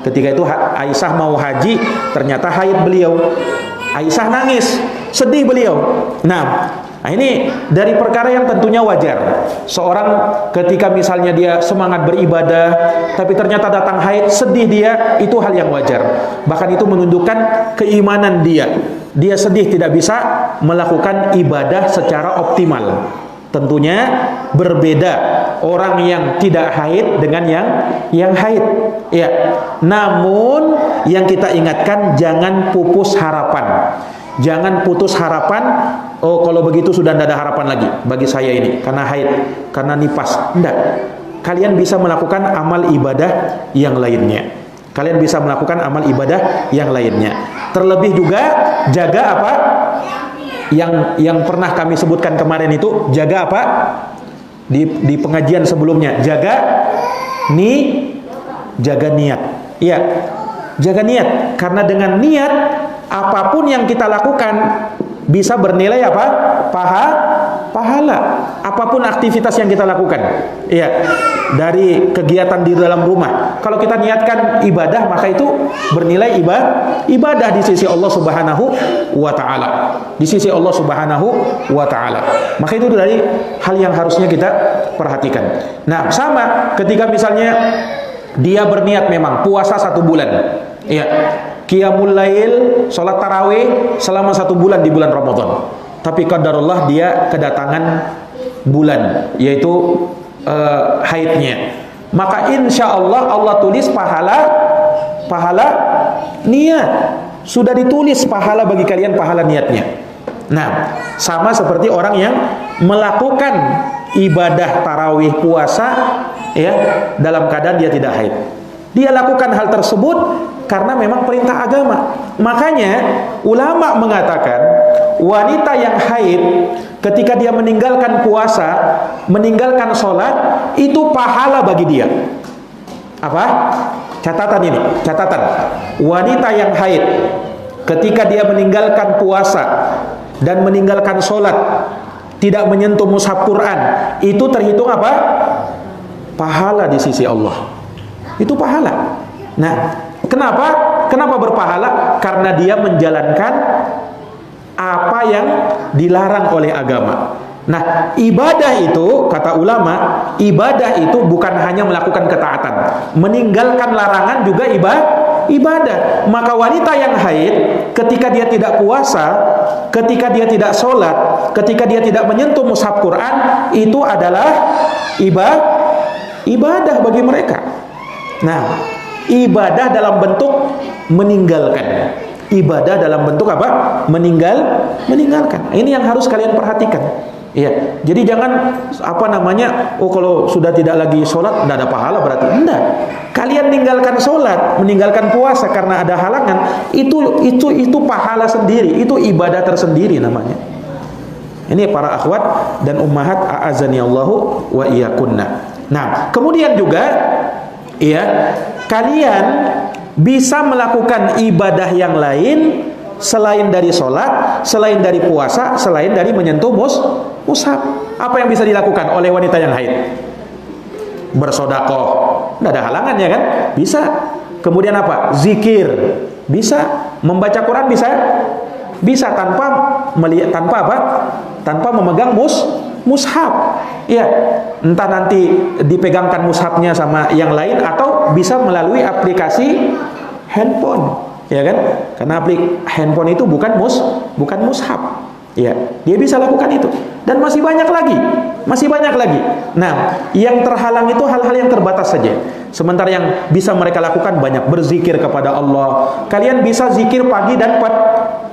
Ketika itu Aisyah mau haji, ternyata haid beliau. Aisyah nangis, sedih beliau. Nah, ini dari perkara yang tentunya wajar. Seorang ketika misalnya dia semangat beribadah, tapi ternyata datang haid, sedih dia, itu hal yang wajar. Bahkan itu menunjukkan keimanan dia. Dia sedih tidak bisa melakukan ibadah secara optimal. Tentunya berbeda orang yang tidak haid dengan yang haid. Ya. Namun yang kita ingatkan, jangan pupus harapan. Jangan putus harapan. Oh, kalau begitu sudah tidak ada harapan lagi bagi saya ini karena haid, karena nifas. Tidak. Kalian bisa melakukan amal ibadah yang lainnya. Kalian bisa melakukan amal ibadah yang lainnya. Terlebih juga jaga apa? Yang pernah kami sebutkan kemarin itu, jaga apa? Di pengajian sebelumnya, jaga niat. Iya. Jaga niat, karena dengan niat apapun yang kita lakukan bisa bernilai apa? Pahala. Apapun aktivitas yang kita lakukan. Iya. Dari kegiatan di dalam rumah. Kalau kita niatkan ibadah, maka itu bernilai ibadah di sisi Allah Subhanahu wa taala. Di sisi Allah Subhanahu wa taala. Maka itu dari hal yang harusnya kita perhatikan. Nah, sama ketika misalnya dia berniat memang puasa 1 bulan. Iya. Qiyamul lail, salat tarawih selama 1 bulan di bulan Ramadan. Tapi qadarullah dia kedatangan bulan, yaitu haidnya. Maka insya Allah Allah tulis pahala niat. Sudah ditulis pahala bagi kalian, pahala niatnya. Nah, sama seperti orang yang melakukan ibadah tarawih puasa ya dalam keadaan dia tidak haid. Dia lakukan hal tersebut karena memang perintah agama. Makanya ulama mengatakan wanita yang haid ketika dia meninggalkan puasa, meninggalkan sholat, itu pahala bagi dia. Apa? Catatan ini, catatan. Wanita yang haid ketika dia meninggalkan puasa dan meninggalkan sholat, tidak menyentuh mushaf Quran, itu terhitung apa? Pahala di sisi Allah. Itu pahala. Nah, kenapa berpahala? Karena dia menjalankan apa yang dilarang oleh agama. Nah, ibadah itu, kata ulama, ibadah itu bukan hanya melakukan ketaatan, meninggalkan larangan juga ibadah. Maka wanita yang haid, ketika dia tidak puasa, ketika dia tidak sholat, ketika dia tidak menyentuh mushaf Quran, itu adalah ibadah bagi mereka. Nah, ibadah dalam bentuk meninggalkan. Ibadah dalam bentuk apa? Meninggalkan. Ini yang harus kalian perhatikan. Iya. Jadi jangan kalau sudah tidak lagi sholat tidak ada pahala, berarti enggak. Kalian meninggalkan sholat, meninggalkan puasa karena ada halangan, itu pahala sendiri, itu ibadah tersendiri namanya. Ini para akhwat dan ummahat a'azanillahu wa iyyakunna. Nah, kemudian juga ya, kalian bisa melakukan ibadah yang lain selain dari sholat, selain dari puasa, selain dari menyentuh mushaf. Apa yang bisa dilakukan oleh wanita yang haid? Bersodakoh, tidak ada halangan ya kan? Bisa. Kemudian apa? Zikir, bisa. Membaca Quran bisa, bisa tanpa melihat, tanpa apa? Tanpa memegang mushaf. Ya, entah nanti dipegangkan mushafnya sama yang lain atau bisa melalui aplikasi handphone, ya kan? Karena handphone itu bukan mushaf. Ya, dia bisa lakukan itu. Dan masih banyak lagi. Nah, yang terhalang itu hal-hal yang terbatas saja. Sementara yang bisa mereka lakukan banyak, berzikir kepada Allah. Kalian bisa zikir pagi dan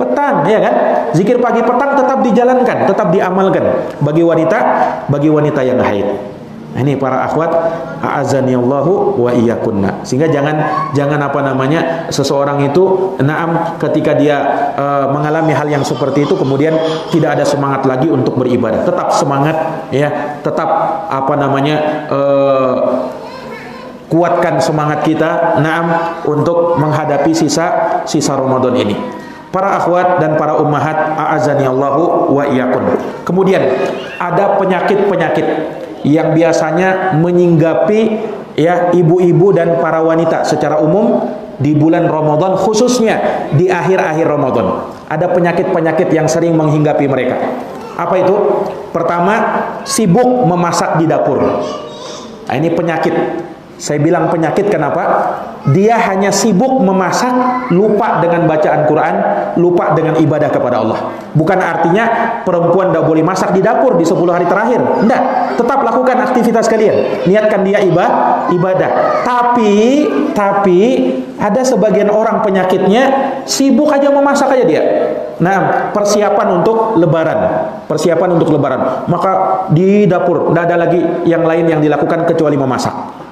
petang, ya kan? Zikir pagi petang tetap dijalankan, tetap diamalkan bagi wanita yang haid. Ini para akhwat a'azanillahu wa iyyakunna. Sehingga jangan apa namanya, seseorang itu ketika dia mengalami hal yang seperti itu kemudian tidak ada semangat lagi untuk beribadah. Tetap semangat ya, tetap apa namanya, kuatkan semangat kita untuk menghadapi sisa Ramadan ini. Para akhwat dan para ummahat a'azanillahu wa iyyakun. Kemudian ada penyakit-penyakit yang biasanya menyinggapi ya ibu-ibu dan para wanita secara umum di bulan Ramadan, khususnya di akhir-akhir Ramadan. Ada penyakit-penyakit yang sering menghinggapi mereka. Apa itu? Pertama, sibuk memasak di dapur. Nah, ini penyakit. Saya bilang penyakit kenapa? Dia hanya sibuk memasak, lupa dengan bacaan Quran, lupa dengan ibadah kepada Allah. Bukan artinya perempuan tidak boleh masak di dapur di 10 hari terakhir. Tidak, tetap lakukan aktivitas kalian. Niatkan dia ibadah. Tapi ada sebagian orang penyakitnya sibuk aja memasak aja dia. Nah, persiapan untuk lebaran. Maka di dapur tidak ada lagi yang lain yang dilakukan kecuali memasak.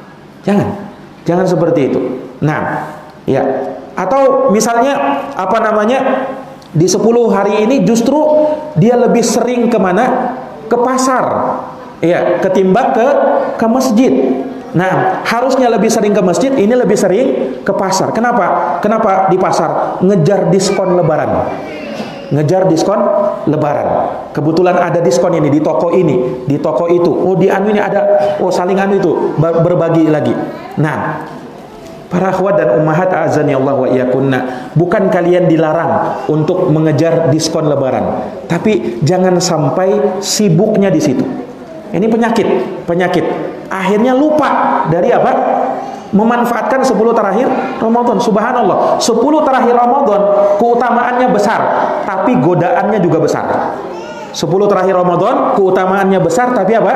Jangan seperti itu. Nah, ya. Atau misalnya apa namanya, di 10 hari ini justru dia lebih sering kemana? Ke pasar, ya, ketimbang ke masjid. Nah, harusnya lebih sering ke masjid, ini lebih sering ke pasar. Kenapa di pasar? Ngejar diskon lebaran. Kebetulan ada diskon ini di toko itu. Oh, di anu ini ada. Oh, saling anu itu, berbagi lagi. Nah, para akhwat dan ummahat a'azanillahu wa iyyakunna, bukan kalian dilarang untuk mengejar diskon lebaran, tapi jangan sampai sibuknya di situ. Ini penyakit. Akhirnya lupa dari apa? Memanfaatkan 10 terakhir Ramadan. Subhanallah, 10 terakhir Ramadan keutamaannya besar, tapi godaannya juga besar. 10 terakhir Ramadan keutamaannya besar, tapi apa?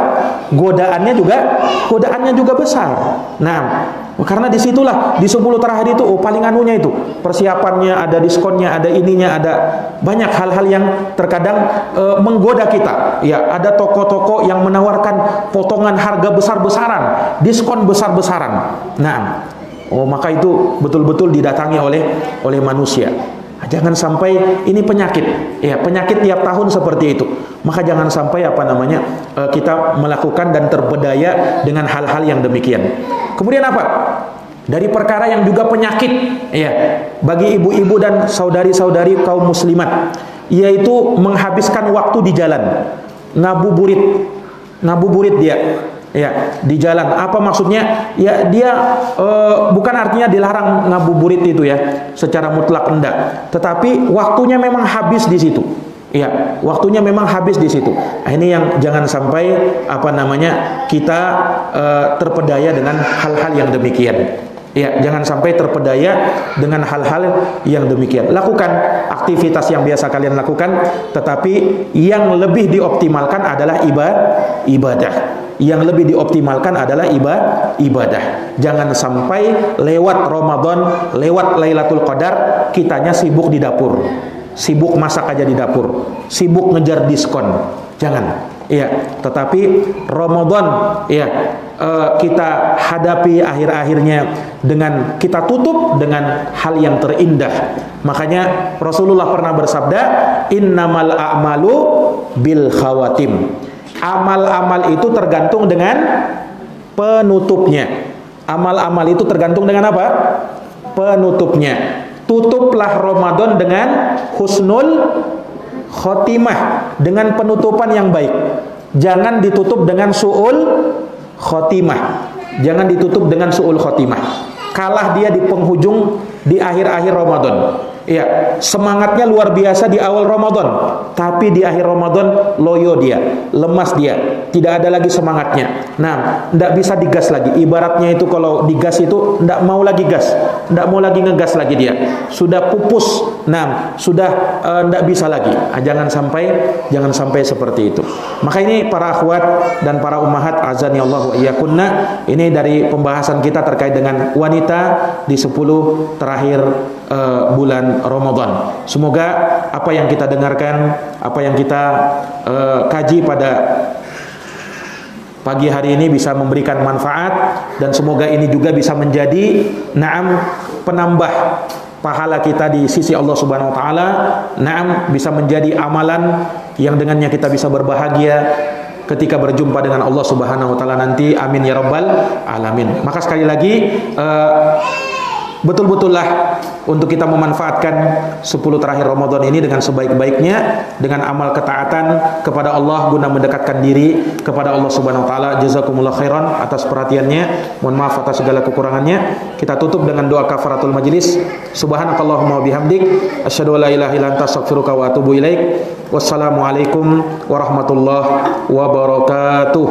Godaannya juga besar. Nah, karena disitulah di 10 terakhir itu paling anunya itu persiapannya, ada diskonnya, ada ininya, ada banyak hal-hal yang terkadang menggoda kita. Ya, ada toko-toko yang menawarkan potongan harga besar-besaran, diskon besar-besaran. Nah, maka itu betul-betul didatangi oleh manusia. Jangan sampai ini penyakit tiap tahun seperti itu. Maka jangan sampai kita melakukan dan terpedaya dengan hal-hal yang demikian. Kemudian apa? Dari perkara yang juga penyakit ya bagi ibu-ibu dan saudari-saudari kaum muslimat, yaitu menghabiskan waktu di jalan, ngabuburit dia. Ya, di jalan. Apa maksudnya? Ya, dia bukan artinya dilarang ngabuburit itu ya, secara mutlak enggak. Tetapi waktunya memang habis di situ. Ya, waktunya memang habis di situ. Nah, ini yang jangan sampai kita terpedaya dengan hal-hal yang demikian. Ya, jangan sampai terpedaya dengan hal-hal yang demikian. Lakukan aktivitas yang biasa kalian lakukan, tetapi yang lebih dioptimalkan adalah ibadah. Yang lebih dioptimalkan adalah ibadah. Jangan sampai lewat Ramadan, lewat Lailatul Qadar, kitanya sibuk di dapur, sibuk masak aja di dapur, sibuk ngejar diskon. Jangan. Ya, tetapi Ramadan ya kita hadapi akhir-akhirnya dengan kita tutup dengan hal yang terindah. Makanya Rasulullah pernah bersabda, innamal a'malu bil khawatim. Amal-amal itu tergantung dengan penutupnya. Amal-amal itu tergantung dengan apa? Penutupnya. Tutuplah Ramadan dengan husnul khotimah, dengan penutupan yang baik. Jangan ditutup dengan su'ul khotimah. Jangan ditutup dengan su'ul khotimah. Kalah dia di penghujung, di akhir-akhir Ramadan. Ya, semangatnya luar biasa di awal Ramadan, tapi di akhir Ramadan loyo dia, lemas dia, tidak ada lagi semangatnya. Nah, tidak bisa digas lagi. Ibaratnya itu kalau digas itu tidak mau lagi gas, tidak mau lagi ngegas lagi dia. Sudah pupus. Nah, sudah tidak bisa lagi. Jangan sampai seperti itu. Maka ini para akhwat dan para ummahat azani Allah wa iyyakunna, ini dari pembahasan kita terkait dengan wanita di 10 terakhir bulan Ramadan. Semoga apa yang kita dengarkan, apa yang kita kaji pada pagi hari ini bisa memberikan manfaat, dan semoga ini juga bisa menjadi penambah pahala kita di sisi Allah Subhanahu wa taala. Bisa menjadi amalan yang dengannya kita bisa berbahagia ketika berjumpa dengan Allah Subhanahu wa taala nanti. Amin ya rabbal alamin. Maka sekali lagi betul-betullah untuk kita memanfaatkan 10 terakhir Ramadan ini dengan sebaik-baiknya, dengan amal ketaatan kepada Allah guna mendekatkan diri kepada Allah Subhanahu wa taala. Jazakumullah khairan atas perhatiannya. Mohon maaf atas segala kekurangannya. Kita tutup dengan doa kafaratul majlis. Subhanakallahumma wa bihamdik, asyhadu an la ilaha illa anta, astaghfiruka wa atubu ilaik. Wassalamualaikum warahmatullahi wabarakatuh.